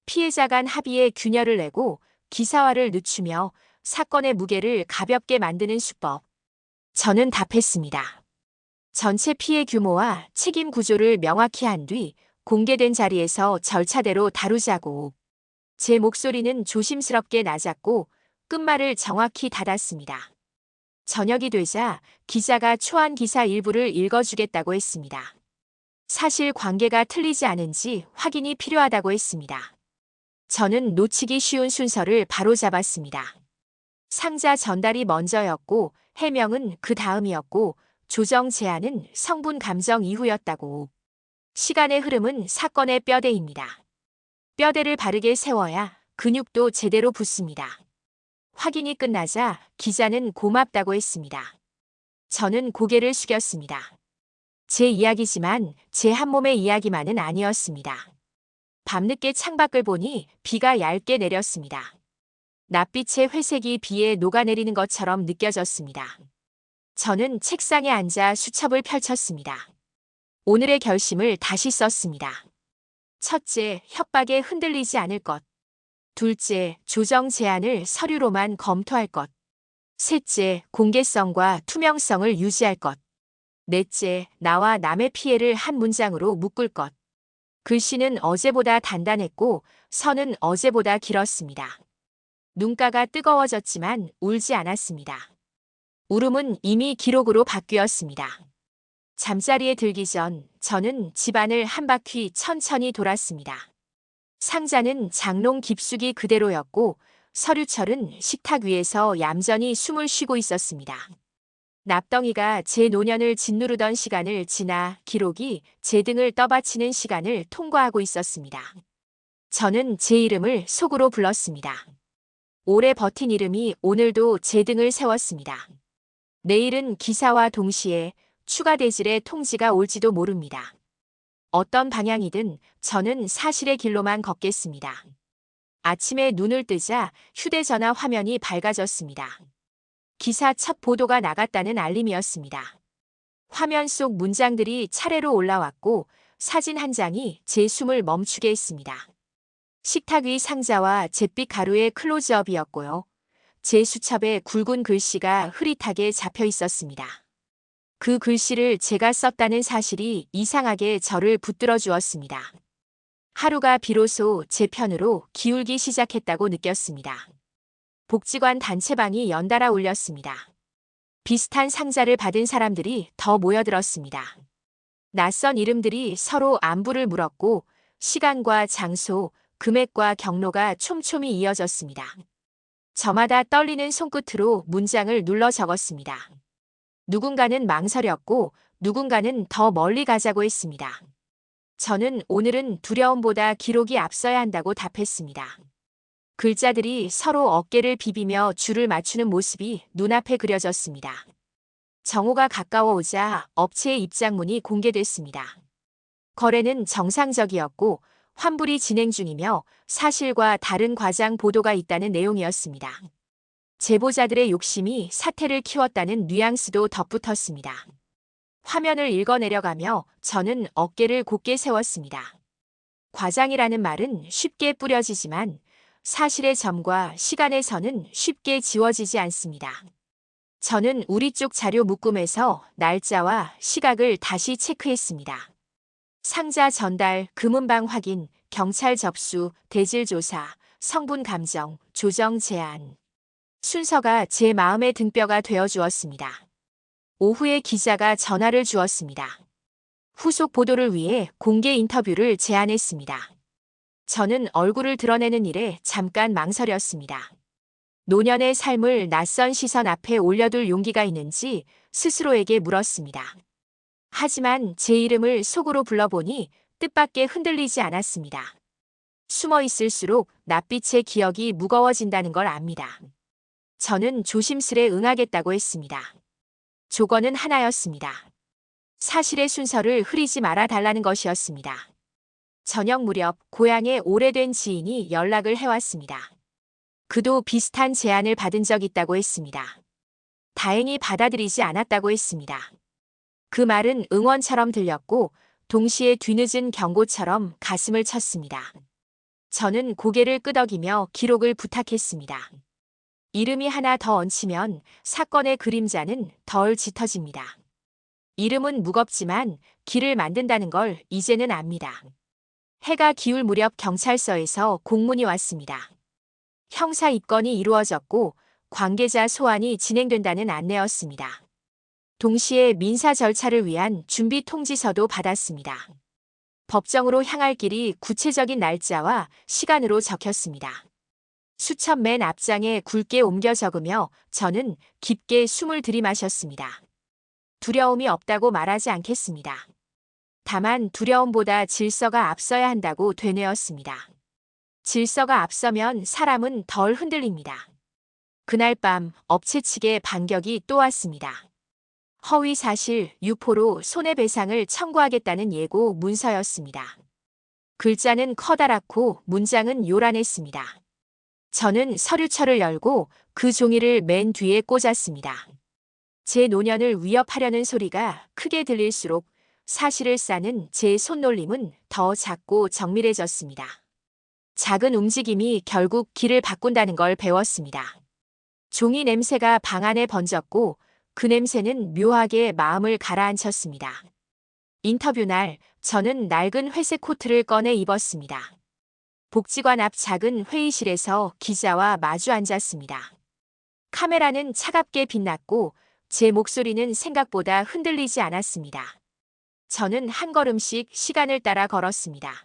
피해자 간 합의에 균열을 내고 기사화를 늦추며 사건의 무게를 가볍게 만드는 수법. 저는 답했습니다. 전체 피해 규모와 책임 구조를 명확히 한 뒤 공개된 자리에서 절차대로 다루자고. 제 목소리는 조심스럽게 낮았고 끝말을 정확히 닫았습니다. 저녁이 되자 기자가 초안 기사 일부를 읽어주겠다고 했습니다. 사실 관계가 틀리지 않은지 확인이 필요하다고 했습니다. 저는 놓치기 쉬운 순서를 바로잡았습니다. 상자 전달이 먼저였고 해명은 그 다음이었고 조정 제안은 성분 감정 이후였다고. 시간의 흐름은 사건의 뼈대입니다. 뼈대를 바르게 세워야 근육도 제대로 붙습니다. 확인이 끝나자 기자는 고맙다고 했습니다. 저는 고개를 숙였습니다. 제 이야기지만 제 한 몸의 이야기만은 아니었습니다. 밤늦게 창밖을 보니 비가 얇게 내렸습니다. 낯빛의 회색이 비에 녹아내리는 것처럼 느껴졌습니다. 저는 책상에 앉아 수첩을 펼쳤습니다. 오늘의 결심을 다시 썼습니다. 첫째, 협박에 흔들리지 않을 것. 둘째, 조정 제안을 서류로만 검토할 것. 셋째, 공개성과 투명성을 유지할 것. 넷째, 나와 남의 피해를 한 문장으로 묶을 것. 글씨는 어제보다 단단했고 선은 어제보다 길었습니다. 눈가가 뜨거워졌지만 울지 않았습니다. 울음은 이미 기록으로 바뀌었습니다. 잠자리에 들기 전 저는 집안을 한 바퀴 천천히 돌았습니다. 상자는 장롱 깊숙이 그대로였고 서류철은 식탁 위에서 얌전히 숨을 쉬고 있었습니다. 납덩이가 제 노년을 짓누르던 시간을 지나 기록이 제 등을 떠받치는 시간을 통과하고 있었습니다. 저는 제 이름을 속으로 불렀습니다. 오래 버틴 이름이 오늘도 제 등을 세웠습니다. 내일은 기사와 동시에 추가 대질의 통지가 올지도 모릅니다. 어떤 방향이든 저는 사실의 길로만 걷겠습니다. 아침에 눈을 뜨자 휴대전화 화면이 밝아졌습니다. 기사 첫 보도가 나갔다는 알림이었습니다. 화면 속 문장들이 차례로 올라왔고 사진 한 장이 제 숨을 멈추게 했습니다. 식탁 위 상자와 잿빛 가루의 클로즈업이었고요. 제 수첩에 굵은 글씨가 흐릿하게 잡혀 있었습니다. 그 글씨를 제가 썼다는 사실이 이상하게 저를 붙들어 주었습니다. 하루가 비로소 제 편으로 기울기 시작했다고 느꼈습니다. 복지관 단체방이 연달아 울렸습니다. 비슷한 상자를 받은 사람들이 더 모여들었습니다. 낯선 이름들이 서로 안부를 물었고 시간과 장소, 금액과 경로가 촘촘히 이어졌습니다. 저마다 떨리는 손끝으로 문장을 눌러 적었습니다. 누군가는 망설였고 누군가는 더 멀리 가자고 했습니다. 저는 오늘은 두려움보다 기록이 앞서야 한다고 답했습니다. 글자들이 서로 어깨를 비비며 줄을 맞추는 모습이 눈앞에 그려졌습니다. 정오가 가까워오자 업체의 입장문이 공개됐습니다. 거래는 정상적이었고 환불이 진행 중이며 사실과 다른 과장 보도가 있다는 내용이었습니다. 제보자들의 욕심이 사태를 키웠다는 뉘앙스도 덧붙었습니다. 화면을 읽어내려가며 저는 어깨를 곧게 세웠습니다. 과장이라는 말은 쉽게 뿌려지지만 사실의 점과 시간의 선은 쉽게 지워지지 않습니다. 저는 우리 쪽 자료 묶음에서 날짜와 시각을 다시 체크했습니다. 상자 전달, 금은방 확인, 경찰 접수, 대질 조사, 성분 감정, 조정 제안. 순서가 제 마음의 등뼈가 되어 주었습니다. 오후에 기자가 전화를 주었습니다. 후속 보도를 위해 공개 인터뷰를 제안했습니다. 저는 얼굴을 드러내는 일에 잠깐 망설였습니다. 노년의 삶을 낯선 시선 앞에 올려둘 용기가 있는지 스스로에게 물었습니다. 하지만 제 이름을 속으로 불러보니 뜻밖의 흔들리지 않았습니다. 숨어 있을수록 낯빛의 기억이 무거워진다는 걸 압니다. 저는 조심스레 응하겠다고 했습니다. 조건은 하나였습니다. 사실의 순서를 흐리지 말아 달라는 것이었습니다. 저녁 무렵 고향의 오래된 지인이 연락을 해왔습니다. 그도 비슷한 제안을 받은 적 있다고 했습니다. 다행히 받아들이지 않았다고 했습니다. 그 말은 응원처럼 들렸고 동시에 뒤늦은 경고처럼 가슴을 쳤습니다. 저는 고개를 끄덕이며 기록을 부탁했습니다. 이름이 하나 더 얹히면 사건의 그림자는 덜 짙어집니다. 이름은 무겁지만 길을 만든다는 걸 이제는 압니다. 해가 기울 무렵 경찰서에서 공문이 왔습니다. 형사 입건이 이루어졌고 관계자 소환이 진행된다는 안내였습니다. 동시에 민사 절차를 위한 준비 통지서도 받았습니다. 법정으로 향할 길이 구체적인 날짜와 시간으로 적혔습니다. 수첩 맨 앞장에 굵게 옮겨 적으며 저는 깊게 숨을 들이마셨습니다. 두려움이 없다고 말하지 않겠습니다. 다만 두려움보다 질서가 앞서야 한다고 되뇌었습니다. 질서가 앞서면 사람은 덜 흔들립니다. 그날 밤 업체 측의 반격이 또 왔습니다. 허위 사실, 유포로 손해배상을 청구하겠다는 예고 문서였습니다. 글자는 커다랗고 문장은 요란했습니다. 저는 서류철을 열고 그 종이를 맨 뒤에 꽂았습니다. 제 노년을 위협하려는 소리가 크게 들릴수록 사실을 싸는 제 손놀림은 더 작고 정밀해졌습니다. 작은 움직임이 결국 길을 바꾼다는 걸 배웠습니다. 종이 냄새가 방 안에 번졌고 그 냄새는 묘하게 마음을 가라앉혔습니다. 인터뷰 날 저는 낡은 회색 코트를 꺼내 입었습니다. 복지관 앞 작은 회의실에서 기자와 마주 앉았습니다. 카메라는 차갑게 빛났고 제 목소리는 생각보다 흔들리지 않았습니다. 저는 한 걸음씩 시간을 따라 걸었습니다.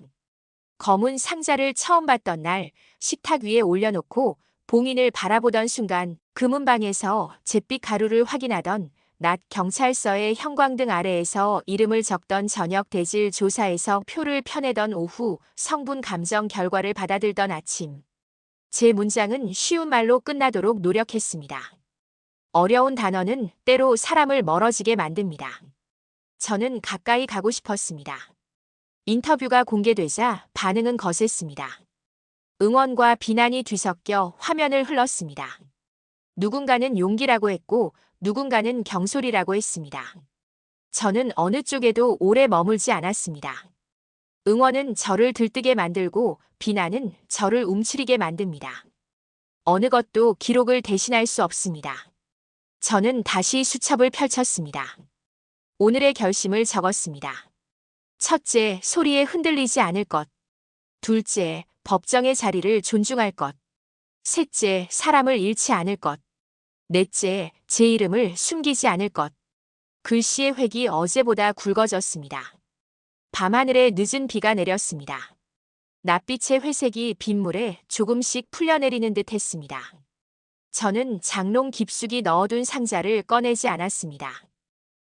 검은 상자를 처음 봤던 날 식탁 위에 올려놓고 봉인을 바라보던 순간 금은방에서 잿빛 가루를 확인하던 낮 경찰서의 형광등 아래에서 이름을 적던 저녁 대질 조사에서 표를 펴내던 오후 성분 감정 결과를 받아들던 아침. 제 문장은 쉬운 말로 끝나도록 노력했습니다. 어려운 단어는 때로 사람을 멀어지게 만듭니다. 저는 가까이 가고 싶었습니다. 인터뷰가 공개되자 반응은 거셌습니다. 응원과 비난이 뒤섞여 화면을 흘렀습니다. 누군가는 용기라고 했고 누군가는 경솔이라고 했습니다. 저는 어느 쪽에도 오래 머물지 않았습니다. 응원은 저를 들뜨게 만들고 비난은 저를 움츠리게 만듭니다. 어느 것도 기록을 대신할 수 없습니다. 저는 다시 수첩을 펼쳤습니다. 오늘의 결심을 적었습니다. 첫째, 소리에 흔들리지 않을 것. 둘째, 법정의 자리를 존중할 것. 셋째, 사람을 잃지 않을 것. 넷째, 제 이름을 숨기지 않을 것. 글씨의 획이 어제보다 굵어졌습니다. 밤하늘에 늦은 비가 내렸습니다. 낯빛의 회색이 빗물에 조금씩 풀려내리는 듯 했습니다. 저는 장롱 깊숙이 넣어둔 상자를 꺼내지 않았습니다.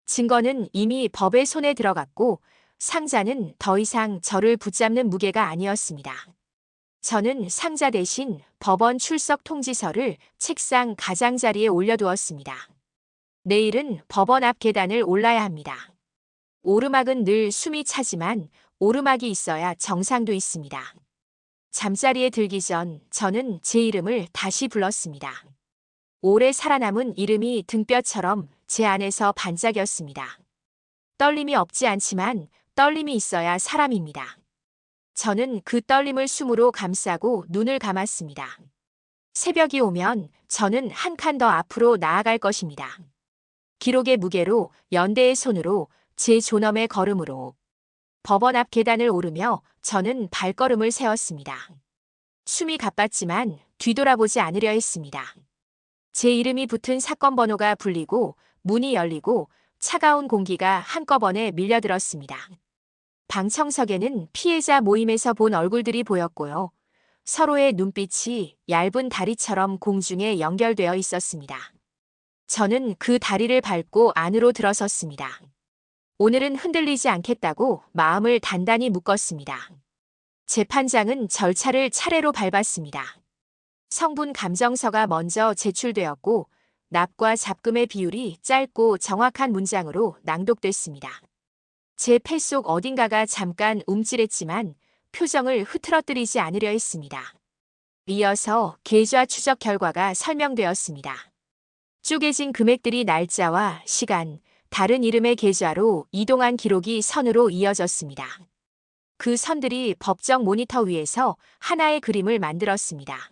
증거는 이미 법의 손에 들어갔고 상자는 더 이상 저를 붙잡는 무게가 아니었습니다. 저는 상자 대신 법원 출석 통지서를 책상 가장자리에 올려두었습니다. 내일은 법원 앞 계단을 올라야 합니다. 오르막은 늘 숨이 차지만 오르막이 있어야 정상도 있습니다. 잠자리에 들기 전 저는 제 이름을 다시 불렀습니다. 오래 살아남은 이름이 등뼈처럼 제 안에서 반짝였습니다. 떨림이 없지 않지만 떨림이 있어야 사람입니다. 저는 그 떨림을 숨으로 감싸고 눈을 감았습니다. 새벽이 오면 저는 한 칸 더 앞으로 나아갈 것입니다. 기록의 무게로, 연대의 손으로, 제 존엄의 걸음으로. 법원 앞 계단을 오르며 저는 발걸음을 세웠습니다. 숨이 가빴지만 뒤돌아보지 않으려 했습니다. 제 이름이 붙은 사건 번호가 불리고 문이 열리고 차가운 공기가 한꺼번에 밀려들었습니다. 방청석에는 피해자 모임에서 본 얼굴들이 보였고요. 서로의 눈빛이 얇은 다리처럼 공중에 연결되어 있었습니다. 저는 그 다리를 밟고 안으로 들어섰습니다. 오늘은 흔들리지 않겠다고 마음을 단단히 묶었습니다. 재판장은 절차를 차례로 밟았습니다. 성분 감정서가 먼저 제출되었고 납과 잡금의 비율이 짧고 정확한 문장으로 낭독됐습니다. 제 폐 속 어딘가가 잠깐 움찔했지만 표정을 흐트러뜨리지 않으려 했습니다. 이어서 계좌 추적 결과가 설명되었습니다. 쪼개진 금액들이 날짜와 시간, 다른 이름의 계좌로 이동한 기록이 선으로 이어졌습니다. 그 선들이 법정 모니터 위에서 하나의 그림을 만들었습니다.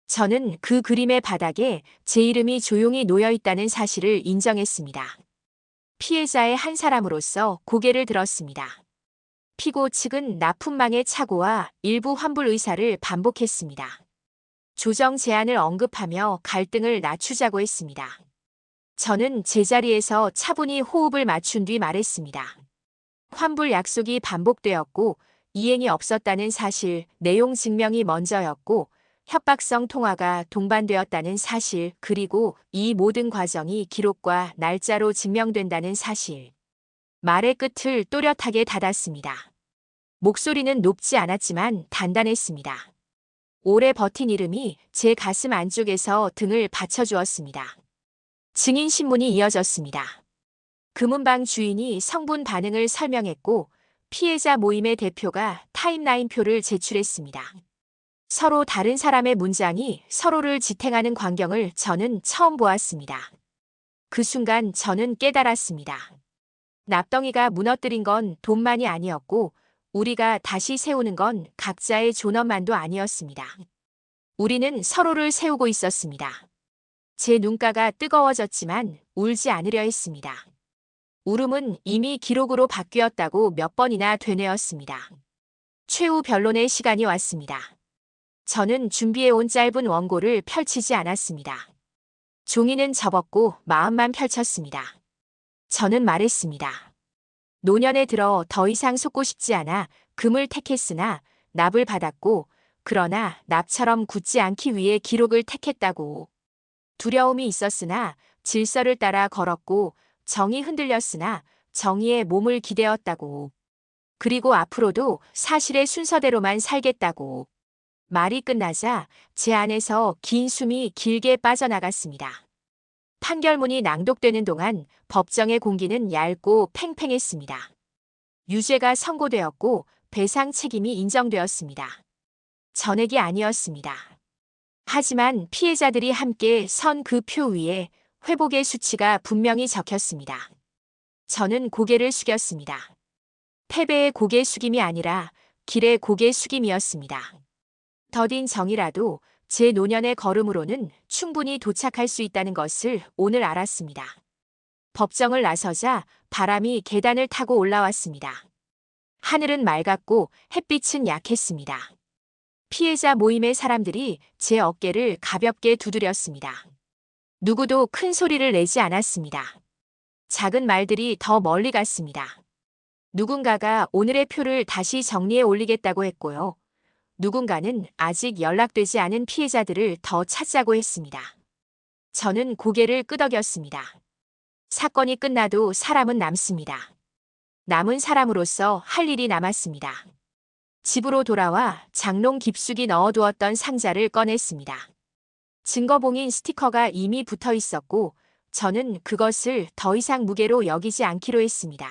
저는 그 그림의 바닥에 제 이름이 조용히 놓여 있다는 사실을 인정했습니다. 피해자의 한 사람으로서 고개를 들었습니다. 피고 측은 납품망의 착오와 일부 환불 의사를 반복했습니다. 조정 제안을 언급하며 갈등을 낮추자고 했습니다. 저는 제자리에서 차분히 호흡을 맞춘 뒤 말했습니다. 환불 약속이 반복되었고 이행이 없었다는 사실, 내용 증명이 먼저였고 협박성 통화가 동반되었다는 사실, 그리고 이 모든 과정이 기록과 날짜로 증명된다는 사실. 말의 끝을 또렷하게 닫았습니다. 목소리는 높지 않았지만 단단했습니다. 오래 버틴 이름이 제 가슴 안쪽에서 등을 받쳐주었습니다. 증인 신문이 이어졌습니다. 금은방 주인이 성분 반응을 설명했고 피해자 모임의 대표가 타임라인표를 제출했습니다. 서로 다른 사람의 문장이 서로를 지탱하는 광경을 저는 처음 보았습니다. 그 순간 저는 깨달았습니다. 납덩이가 무너뜨린 건 돈만이 아니었고 우리가 다시 세우는 건 각자의 존엄만도 아니었습니다. 우리는 서로를 세우고 있었습니다. 제 눈가가 뜨거워졌지만 울지 않으려 했습니다. 울음은 이미 기록으로 바뀌었다고 몇 번이나 되뇌었습니다. 최후 변론의 시간이 왔습니다. 저는 준비해온 짧은 원고를 펼치지 않았습니다. 종이는 접었고 마음만 펼쳤습니다. 저는 말했습니다. 노년에 들어 더 이상 속고 싶지 않아 금을 택했으나 납을 받았고 그러나 납처럼 굳지 않기 위해 기록을 택했다고. 두려움이 있었으나 질서를 따라 걸었고 정이 흔들렸으나 정의에 몸을 기대었다고. 그리고 앞으로도 사실의 순서대로만 살겠다고. 말이 끝나자 제 안에서 긴 숨이 길게 빠져나갔습니다. 판결문이 낭독되는 동안 법정의 공기는 얇고 팽팽했습니다. 유죄가 선고되었고 배상 책임이 인정되었습니다. 전액이 아니었습니다. 하지만 피해자들이 함께 선 그 표 위에 회복의 수치가 분명히 적혔습니다. 저는 고개를 숙였습니다. 패배의 고개 숙임이 아니라 길의 고개 숙임이었습니다. 더딘 정이라도 제 노년의 걸음으로는 충분히 도착할 수 있다는 것을 오늘 알았습니다. 법정을 나서자 바람이 계단을 타고 올라왔습니다. 하늘은 맑았고 햇빛은 약했습니다. 피해자 모임의 사람들이 제 어깨를 가볍게 두드렸습니다. 누구도 큰 소리를 내지 않았습니다. 작은 말들이 더 멀리 갔습니다. 누군가가 오늘의 표를 다시 정리해 올리겠다고 했고요. 누군가는 아직 연락되지 않은 피해자들을 더 찾자고 했습니다. 저는 고개를 끄덕였습니다. 사건이 끝나도 사람은 남습니다. 남은 사람으로서 할 일이 남았습니다. 집으로 돌아와 장롱 깊숙이 넣어두었던 상자를 꺼냈습니다. 증거봉인 스티커가 이미 붙어 있었고 저는 그것을 더 이상 무게로 여기지 않기로 했습니다.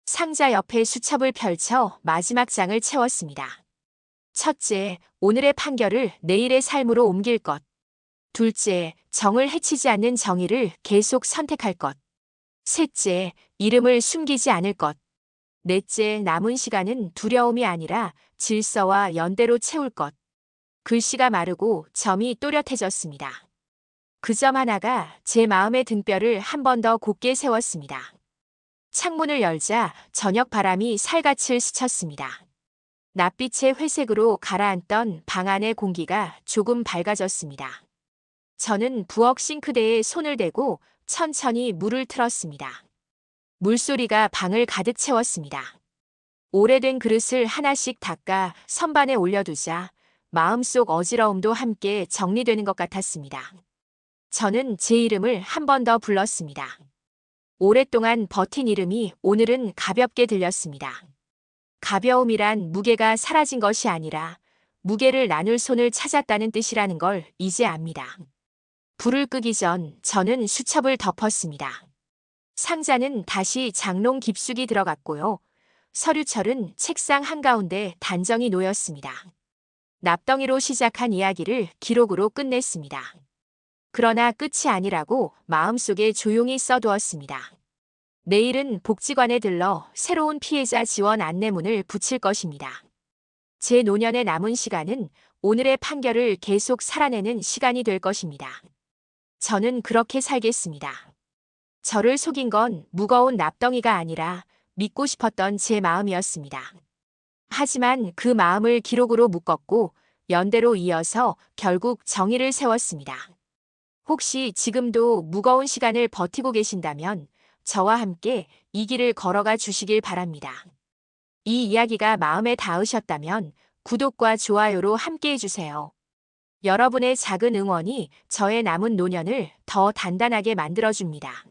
상자 옆에 수첩을 펼쳐 마지막 장을 채웠습니다. 첫째, 오늘의 판결을 내일의 삶으로 옮길 것. 둘째, 정을 해치지 않는 정의를 계속 선택할 것. 셋째, 이름을 숨기지 않을 것. 넷째, 남은 시간은 두려움이 아니라 질서와 연대로 채울 것. 글씨가 마르고 점이 또렷해졌습니다. 그 점 하나가 제 마음의 등뼈를 한 번 더 곧게 세웠습니다. 창문을 열자 저녁 바람이 살갗을 스쳤습니다. 낯빛의 회색으로 가라앉던 방 안의 공기가 조금 밝아졌습니다. 저는 부엌 싱크대에 손을 대고 천천히 물을 틀었습니다. 물소리가 방을 가득 채웠습니다. 오래된 그릇을 하나씩 닦아 선반에 올려두자 마음속 어지러움도 함께 정리되는 것 같았습니다. 저는 제 이름을 한 번 더 불렀습니다. 오랫동안 버틴 이름이 오늘은 가볍게 들렸습니다. 가벼움이란 무게가 사라진 것이 아니라 무게를 나눌 손을 찾았다는 뜻이라는 걸 이제 압니다. 불을 끄기 전 저는 수첩을 덮었습니다. 상자는 다시 장롱 깊숙이 들어갔고요. 서류철은 책상 한가운데 단정히 놓였습니다. 납덩이로 시작한 이야기를 기록으로 끝냈습니다. 그러나 끝이 아니라고 마음속에 조용히 써두었습니다. 내일은 복지관에 들러 새로운 피해자 지원 안내문을 붙일 것입니다. 제 노년의 남은 시간은 오늘의 판결을 계속 살아내는 시간이 될 것입니다. 저는 그렇게 살겠습니다. 저를 속인 건 무거운 납덩이가 아니라 믿고 싶었던 제 마음이었습니다. 하지만 그 마음을 기록으로 묶었고 연대로 이어서 결국 정의를 세웠습니다. 혹시 지금도 무거운 시간을 버티고 계신다면 저와 함께 이 길을 걸어가 주시길 바랍니다. 이 이야기가 마음에 닿으셨다면 구독과 좋아요로 함께 해주세요. 여러분의 작은 응원이 저의 남은 노년을 더 단단하게 만들어줍니다.